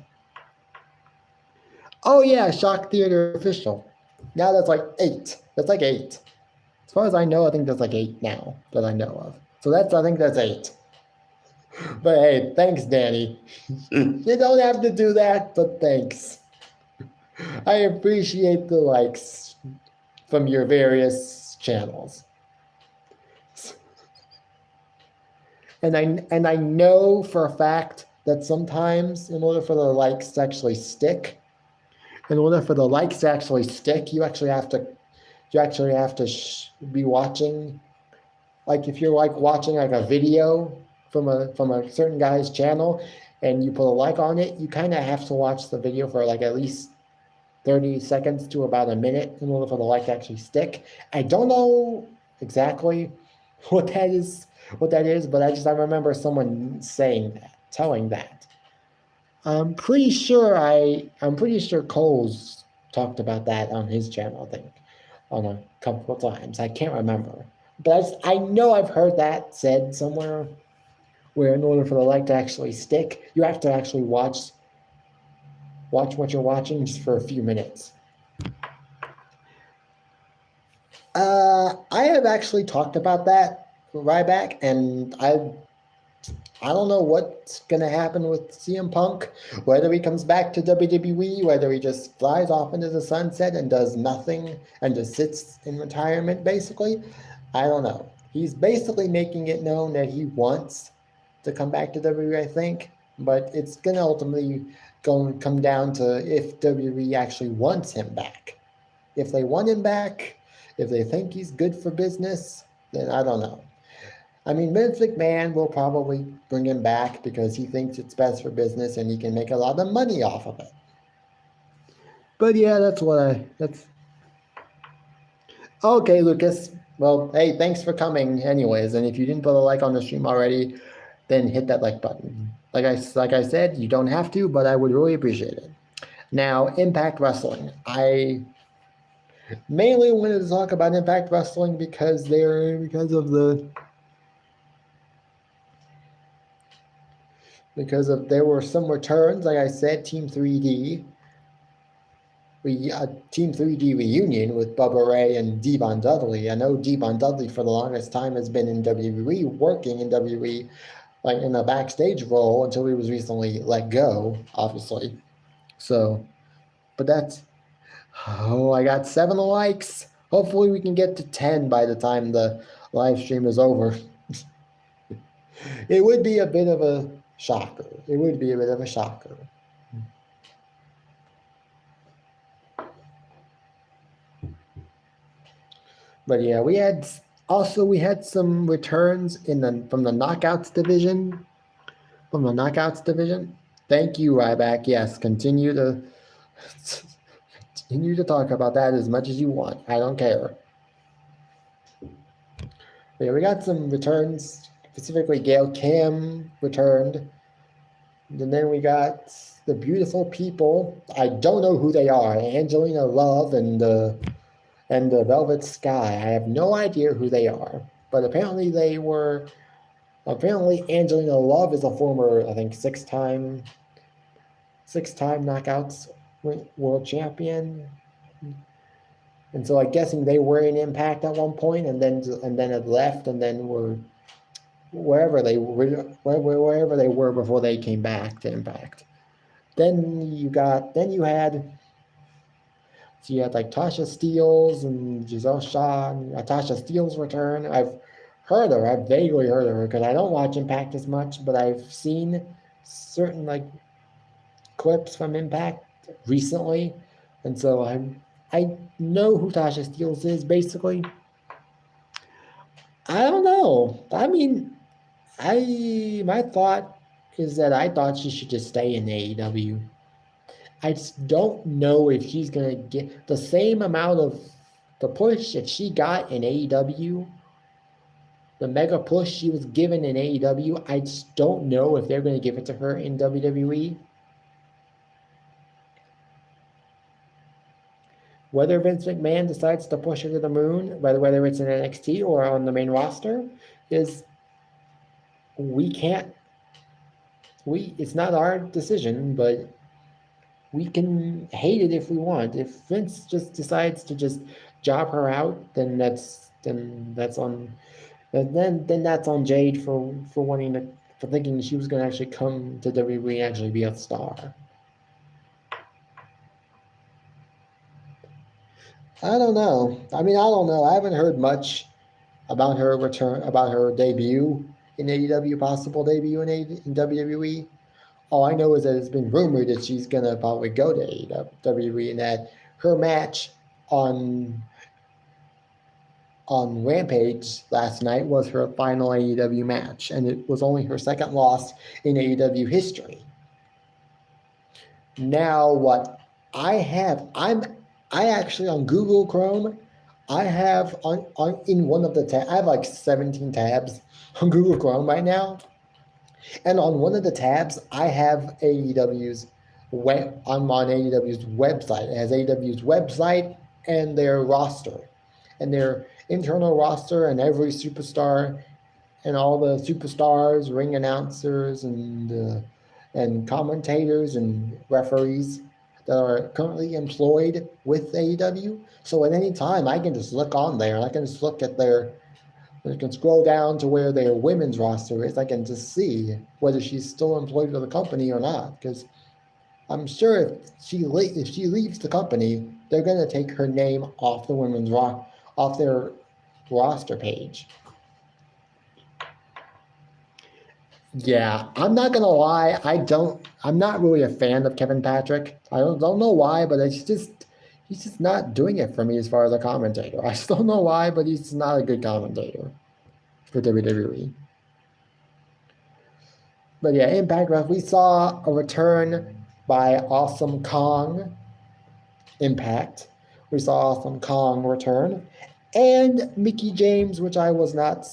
Oh yeah, Shock Theater official. Now that's like 8. That's like 8. As far as I know, I think there's like 8 now that I know of. So I think that's 8. But hey, thanks, Danny. You don't have to do that, but thanks. I appreciate the likes from your various channels. And I know for a fact that sometimes in order for the likes to actually stick, you actually have to be watching. Like if you're like watching like a video from a certain guy's channel and you put a like on it, you kind of have to watch the video for like at least 30 seconds to about a minute in order for the like to actually stick. I don't know exactly what that is, but I remember someone telling that. I'm pretty sure Cole's talked about that on his channel, I think, on a couple of times. I can't remember. But I know I've heard that said somewhere, where in order for the like to actually stick, you have to actually watch what you're watching just for a few minutes. I have actually talked about that, Ryback, and I don't know what's going to happen with CM Punk, whether he comes back to WWE, whether he just flies off into the sunset and does nothing and just sits in retirement, basically. I don't know. He's basically making it known that he wants to come back to WWE, I think, but it's going to ultimately come down to if WWE actually wants him back. If they want him back, if they think he's good for business, then I don't know. I mean, Vince McMahon will probably bring him back because he thinks it's best for business and he can make a lot of money off of it. But yeah, that's okay, Lucas. Well, hey, thanks for coming anyways. And if you didn't put a like on the stream already, then hit that like button. Like I said, you don't have to, but I would really appreciate it. Now, Impact Wrestling. I mainly wanted to talk about Impact Wrestling because there were some returns. Like I said, Team 3D. Team 3D reunion with Bubba Ray and Devon Dudley. I know Devon Dudley for the longest time has been in WWE, working in WWE, like in a backstage role until he was recently let go, obviously. So, but that's, I got 7 likes. Hopefully we can get to 10 by the time the live stream is over. It would be a bit of a shocker. But yeah, we had some returns from the Knockouts division. Thank you, Ryback. Yes, continue to talk about that as much as you want. I don't care. But yeah, we got some returns. Specifically, Gail Kim returned. And then we got the beautiful people. I don't know who they are. Angelina Love and the Velvet Sky. I have no idea who they are. But apparently Angelina Love is a former, I think, six-time Knockouts world champion. And so I'm guessing they were in Impact at one point and then had left and then were wherever they were before they came back to Impact. Then you had like Tasha Steelz and Giselle Shaw. Tasha Steelz return. I've vaguely heard of her because I don't watch Impact as much, but I've seen certain like clips from Impact recently, and so I know who Tasha Steelz is basically. I don't know. I mean, my thought is that I thought she should just stay in AEW. I just don't know if she's going to get the same amount of the push that she got in AEW, the mega push she was given in AEW. I just don't know if they're going to give it to her in WWE. Whether Vince McMahon decides to push her to the moon, whether it's in NXT or on the main roster, is we can't. It's not our decision, but we can hate it if we want. If Vince just decides to just job her out, then that's on that's on Jade for wanting to, for thinking she was going to actually come to WWE and actually be a star. I don't know. I don't know. I haven't heard much about her return, about her debut in AEW, possible debut in WWE. All I know is that it's been rumored that she's gonna probably go to WWE, and that her match on Rampage last night was her final AEW match, and it was only her second loss in AEW history. Now, what I have, I actually on Google Chrome, I have on in one of the tabs, I have like 17 tabs on Google Chrome right now. And on one of the tabs, I have AEW's I'm on AEW's website. It has AEW's website and their roster, and their internal roster, and every superstar, and all the superstars, ring announcers, and commentators and referees that are currently employed with AEW. So at any time, I can just look on there, and I can just look at I can scroll down to where their women's roster is. I can just see whether she's still employed with the company or not. Because I'm sure if she leaves the company, they're going to take her name off the off their roster page. Yeah, I'm not gonna lie. I'm not really a fan of Kevin Patrick. I don't know why, but he's just not doing it for me as far as a commentator. I still don't know why, but he's not a good commentator for WWE. But yeah, Impact Wrestling, we saw a return by Awesome Kong. Impact. We saw Awesome Kong return, and Mickie James, which I was not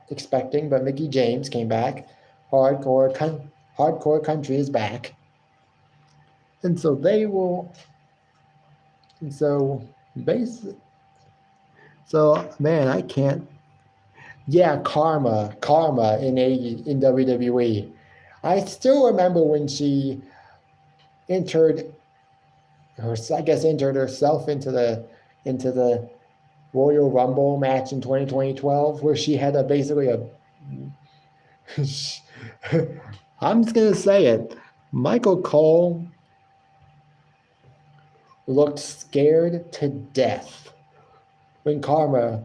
expecting, but Mickie James came back. Hardcore Country is back, and so they will. And so man, I can't. Yeah, Karma in WWE. I still remember when she entered herself into the Royal Rumble match in 2012, where she had basically a. I'm just gonna say it. Michael Cole looked scared to death when Karma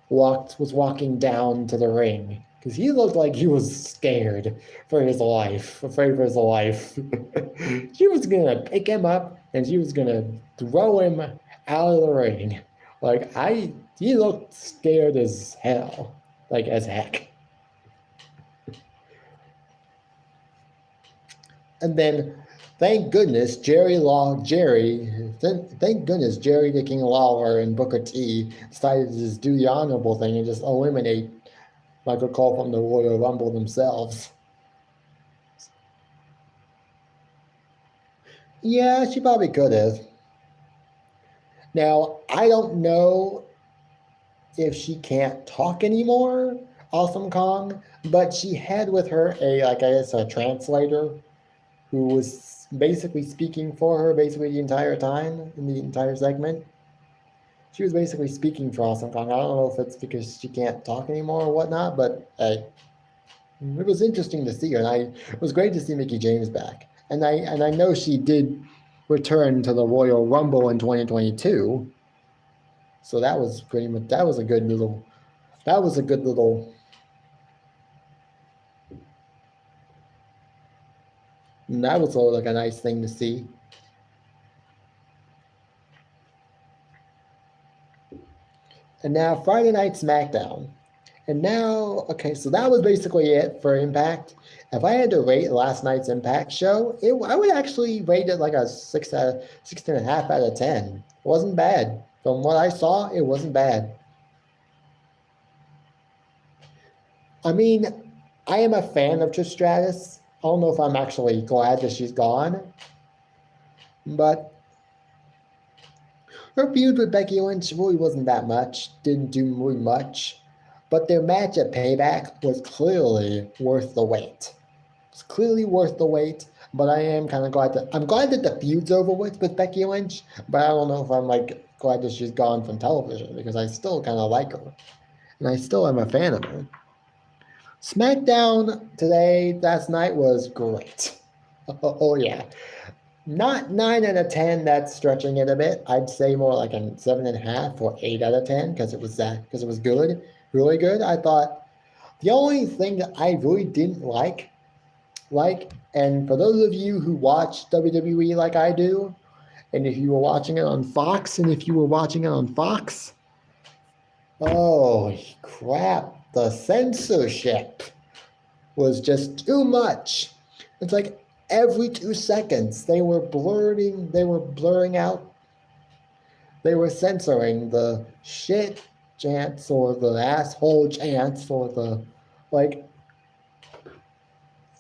was walking down to the ring, because he looked like he was scared for his life, afraid for his life. She was gonna pick him up and she was gonna throw him out of the ring. He looked scared as hell, as heck. And then, thank goodness, Jerry the King Lawler and Booker T decided to just do the honorable thing and just eliminate Michael Cole from the Royal Rumble themselves. Yeah, she probably could have. Now, I don't know if she can't talk anymore, Awesome Kong, but she had with her a translator who was basically speaking for her the entire time, in the entire segment. She was basically speaking for Awesome Kong. I don't know if it's because she can't talk anymore or whatnot, but it was interesting to see her, and it was great to see Mickie James back. And I know she did return to the Royal Rumble in 2022, so that was a good little. And that was a nice thing to see. And now Friday Night SmackDown. And now, okay, so that was basically it for Impact. If I had to rate last night's Impact show, I would actually rate it like a 6.5 out of 10. It wasn't bad. From what I saw, it wasn't bad. I am a fan of Trish Stratus. I don't know if I'm actually glad that she's gone. But Her feud with Becky Lynch really wasn't that much, didn't do really much, but their match at Payback was clearly worth the wait. It's clearly worth the wait, but I am kind of glad that the feud's over with Becky Lynch, but I don't know if I'm like glad that she's gone from television because I still kind of like her, and I still am a fan of her. SmackDown today, last night was great. Oh yeah. Not 9 out of 10, that's stretching it a bit. I'd say more like a 7.5 or 8 out of 10 because it was good, really good. I thought the only thing that I really didn't like, and for those of you who watch WWE like I do, and if you were watching it on Fox, oh crap, the censorship was just too much. It's like every 2 seconds they were blurring out, they were censoring the shit chants or the asshole chants or the, like,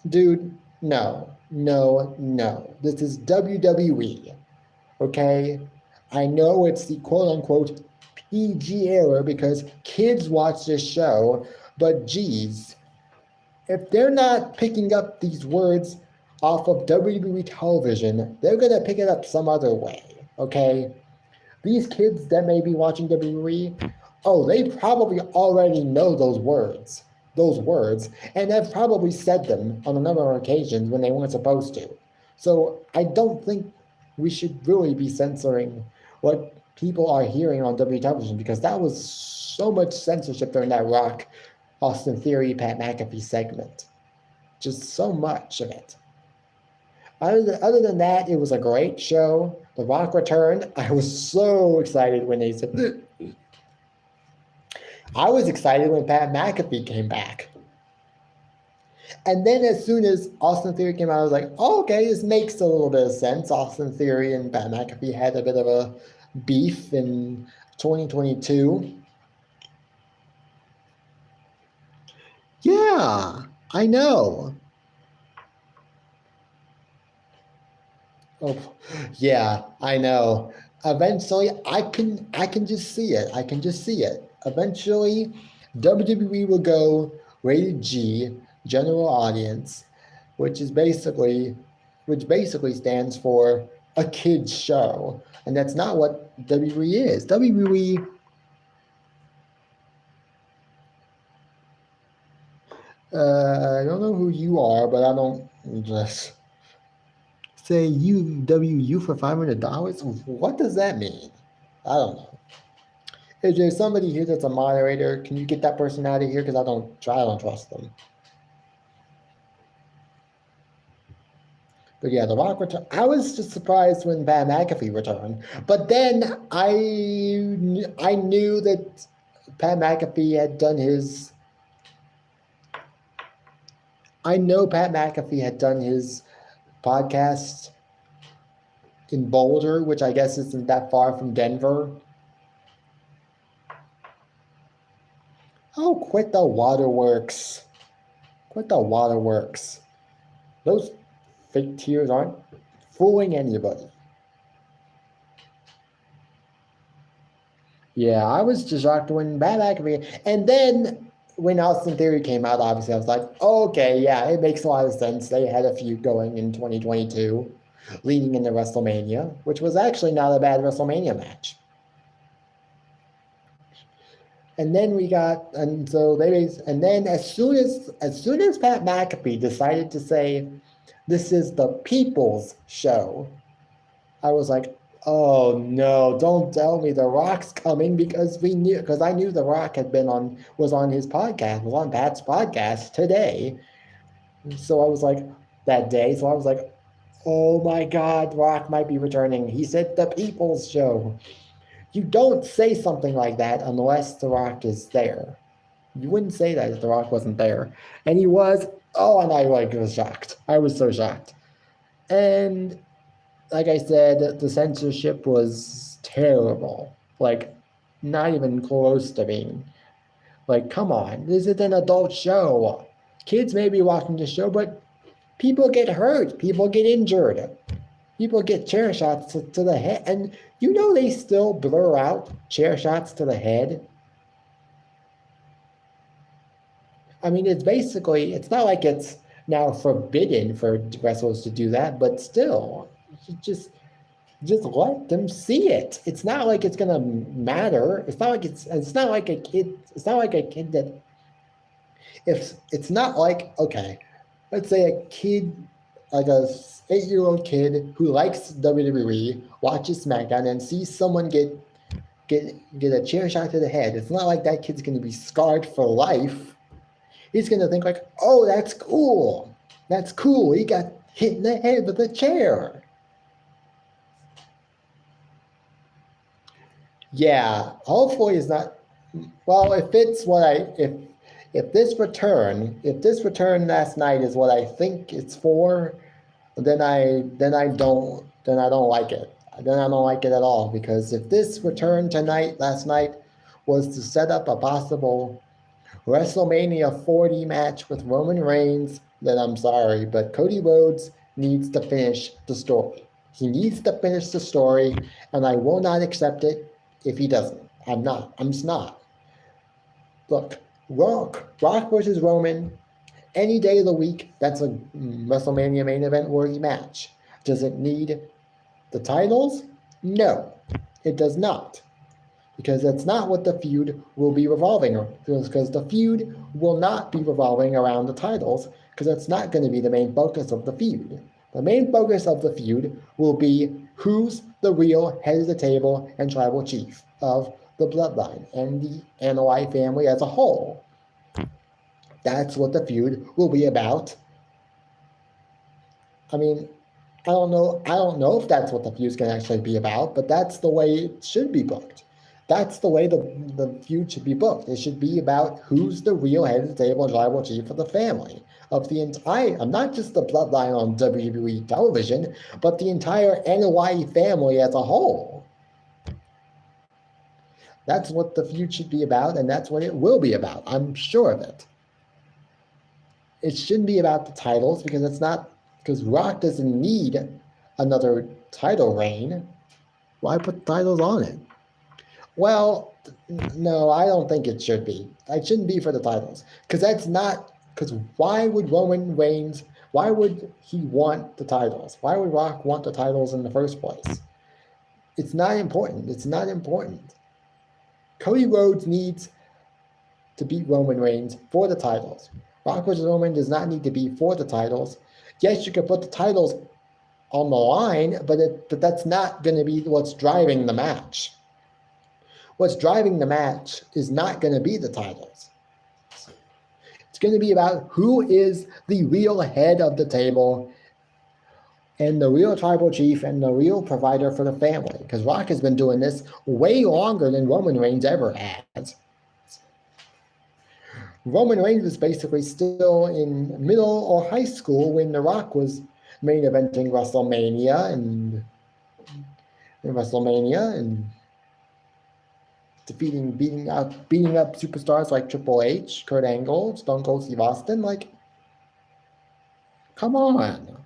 dude, no. This is WWE, okay? I know it's the quote-unquote PG era because kids watch this show, but geez, if they're not picking up these words off of WWE television, they're going to pick it up some other way, okay? These kids that may be watching WWE, oh, they probably already know those words, and have probably said them on a number of occasions when they weren't supposed to. So I don't think we should really be censoring what people are hearing on WWE television because that was so much censorship during that Rock, Austin Theory, Pat McAfee segment. Just so much of it. Other than that, it was a great show. The Rock returned. I was so excited when they said, I was excited when Pat McAfee came back. And then as soon as Austin Theory came out, I was like, oh, okay, this makes a little bit of sense. Austin Theory and Pat McAfee had a bit of a beef in 2022. Yeah, I know. Oh, yeah, I know. Eventually, I can just see it. Eventually, WWE will go rated G, general audience, which basically stands for a kids show, and that's not what WWE is. WWE. I don't know who you are, but I don't just say UWU for $500. What does that mean? I don't know. Is there somebody here that's a moderator? Can you get that person out of here? Because I don't trust them. But yeah, The Rock returned. I was just surprised when Pat McAfee returned. But then I knew that Pat McAfee had done his... I know Pat McAfee had done his podcast in Boulder, which I guess isn't that far from Denver. Oh, quit the waterworks. Those fake tears aren't fooling anybody. Yeah, I was just shocked when Pat McAfee, and then when Austin Theory came out, obviously I was like, oh, okay, yeah, it makes a lot of sense. They had a feud going in 2022, leading into WrestleMania, which was actually not a bad WrestleMania match. And then as soon as Pat McAfee decided to say, this is the people's show, I was like, oh no, don't tell me The Rock's coming, because I knew The Rock was on Pat's podcast today. So I was like, that day, so I was like, oh my God, Rock might be returning. He said the people's show. You don't say something like that unless The Rock is there. You wouldn't say that if The Rock wasn't there. And he was. Oh, and I was shocked. I was so shocked. And like I said, the censorship was terrible. Like, not even close to being. Like, come on. This is an adult show. Kids may be watching the show, but people get hurt. People get injured. People get chair shots to the head, and you know they still blur out chair shots to the head. I mean, it's not like it's now forbidden for wrestlers to do that, but still, just let them see it. It's not like it's gonna matter. It's not like a kid. It's not like a kid that if it's not like, okay, let's say a kid, like a 8-year-old kid who likes WWE, watches SmackDown and sees someone get a chair shot to the head. It's not like that kid's gonna be scarred for life. He's gonna think like, oh, that's cool. That's cool. He got hit in the head with a chair. Yeah, hopefully it's not. Well, if this return last night is what I think it's for, then I don't like it. Then I don't like it at all, because if this return last night was to set up a possible WrestleMania 40 match with Roman Reigns, then I'm sorry, but Cody Rhodes needs to finish the story. He needs to finish the story, and I will not accept it if he doesn't. I'm not. I'm just not. Look, Rock versus Roman, any day of the week, that's a WrestleMania main event worthy match. Does it need the titles? No, it does not. Because that's not what the feud will be revolving around. Because the feud will not be revolving around the titles, because that's not going to be the main focus of the feud. The main focus of the feud will be who's the real head of the table and tribal chief of the bloodline and the Anoa'i family as a whole. That's what the feud will be about. I mean, I don't know if that's what the feud's going to actually be about, but that's the way it should be booked. That's the way the feud should be booked. It should be about who's the real head of the table and tribal chief of the family, of the entire, not just the bloodline on WWE television, but the entire Anoa'i family as a whole. That's what the feud should be about, and that's what it will be about. I'm sure of it. It shouldn't be about the titles, because Rock doesn't need another title reign. Why put titles on it? Well, no, I don't think it should be. It shouldn't be for the titles. Because why would Roman Reigns, why would he want the titles? Why would Rock want the titles in the first place? It's not important. It's not important. Cody Rhodes needs to beat Roman Reigns for the titles. Rock vs. Roman does not need to be for the titles. Yes, you can put the titles on the line, but that's not going to be what's driving the match. What's driving the match is not going to be the titles. It's going to be about who is the real head of the table and the real tribal chief and the real provider for the family. Because Rock has been doing this way longer than Roman Reigns ever has. Roman Reigns was basically still in middle or high school when The Rock was main eventing WrestleMania and beating up superstars like Triple H, Kurt Angle, Stone Cold Steve Austin. Like, come on.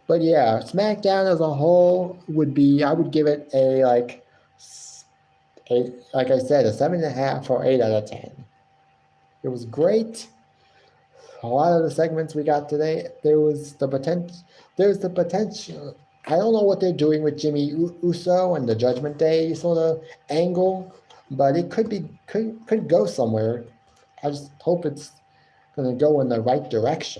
But yeah, SmackDown as a whole I would give it like I said, a 7.5 or 8 out of 10. It was great. A lot of the segments we got today, there's the potential. I don't know what they're doing with Jimmy Uso and the Judgment Day sort of angle, but it could go somewhere. I just hope it's going to go in the right direction.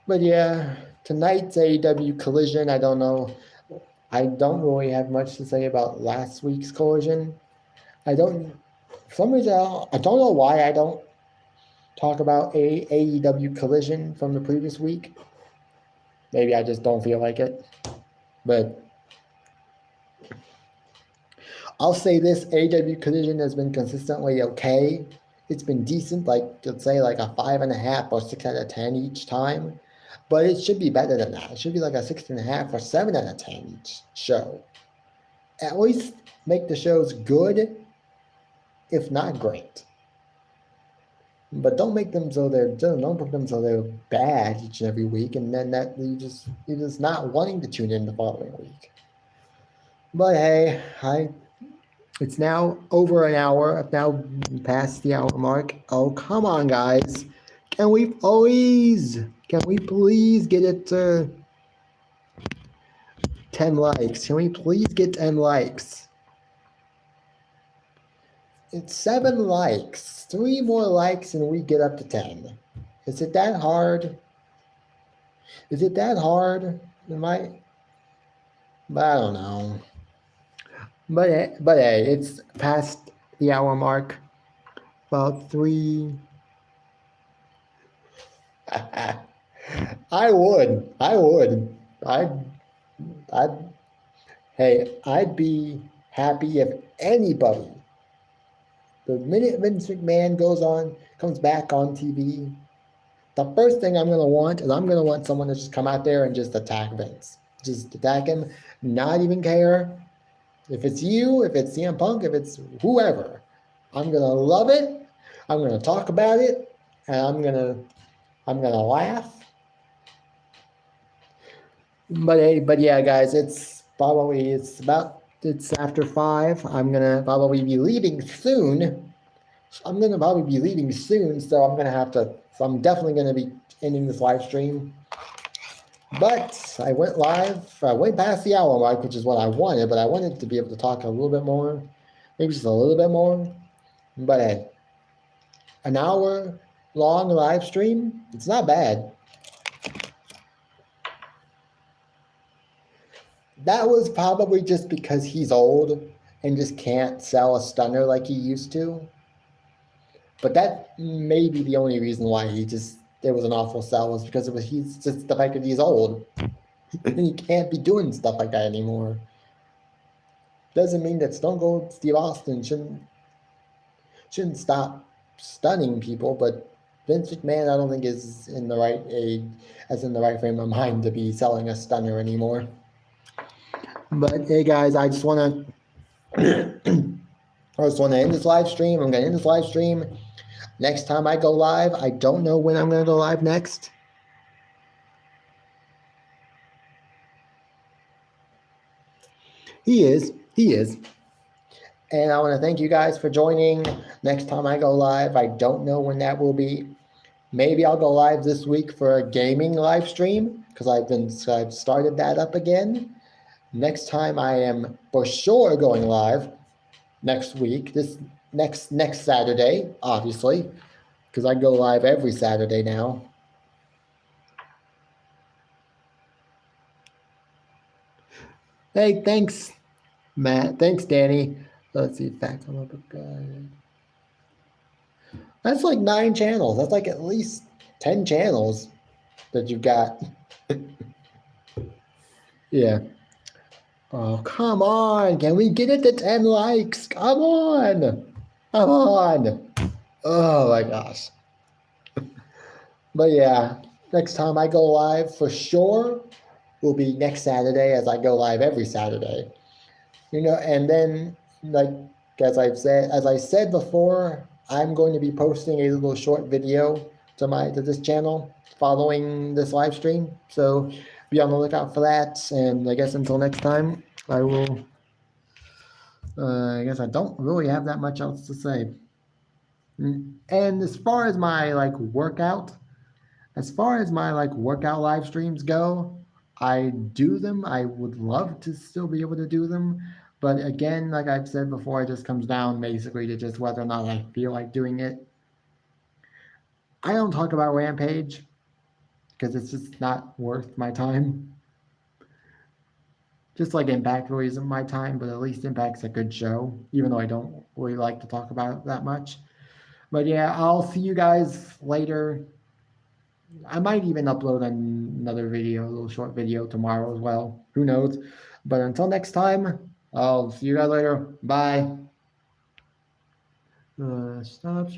But yeah, tonight's AEW Collision, I don't know. I don't really have much to say about last week's Collision. For some reason, I don't know why I don't talk about AEW Collision from the previous week. Maybe I just don't feel like it. But I'll say this, AEW Collision has been consistently okay. It's been decent, let's say like a 5.5 or 6 out of 10 each time. But it should be better than that. It should be like a 6.5 or 7 out of 10 each show. At least make the shows good, if not great. But don't make them so don't put them so they're bad each and every week, and then that you're just not wanting to tune in the following week. But hey, it's now over an hour. I've now passed the hour mark. Oh, come on, guys. Can we please get it to 10 likes? Can we please get 10 likes? It's 7 likes. 3 more likes and we get up to 10. Is it that hard? Is it that hard? I don't know. But hey, it's past the hour mark. About 3. I would. I'd be happy if anybody, the minute Vince McMahon comes back on TV, the first thing I'm going to want is I'm going to want someone to just come out there and just attack Vince. Just attack him, not even care. If it's you, if it's CM Punk, if it's whoever, I'm going to love it. I'm going to talk about it, and I'm going to laugh. But yeah, guys, it's after 5. I'm going to probably be leaving soon. So I'm definitely going to be ending this live stream. But I went live, way past the hour mark, which is what I wanted, but I wanted to be able to talk a little bit more, maybe just a little bit more. But hey, an hour long live stream, it's not bad. That was probably just because he's old and just can't sell a stunner like he used to. But that may be the only reason why there was an awful sell, was because he's just the fact that he's old. And he can't be doing stuff like that anymore. Doesn't mean that Stone Cold Steve Austin shouldn't stop stunning people, but Vince McMahon, I don't think is in the right age, in the right frame of mind to be selling a stunner anymore. But hey, guys, I just want to end this live stream. I'm going to end this live stream. Next time I go live, I don't know when I'm going to go live next. He is. And I want to thank you guys for joining. Next time I go live, I don't know when that will be. Maybe I'll go live this week for a gaming live stream, because I've started that up again. Next time I am for sure going live next week, this next Saturday, obviously, because I go live every Saturday now. Hey, thanks, Matt. Thanks, Danny. Let's see, facts on the guy. That's like 9 channels. That's like at least 10 channels that you've got. Yeah. Oh, come on. Can we get it to 10 likes? Come on. Oh, my gosh. But yeah, next time I go live for sure will be next Saturday, as I go live every Saturday. And then, like, as I said before, I'm going to be posting a little short video to this channel following this live stream. So be on the lookout for that. And I guess until next time, I guess I don't really have that much else to say. And as far as my workout live streams go, I do them. I would love to still be able to do them. But again, like I've said before, it just comes down basically to just whether or not I feel like doing it. I don't talk about Rampage because it's just not worth my time. Just like Impact really isn't my time, but at least Impact's a good show, even though I don't really like to talk about it that much. But yeah, I'll see you guys later. I might even upload another video, a little short video tomorrow as well. Who knows? But until next time, I'll see you guys later. Bye. Stop.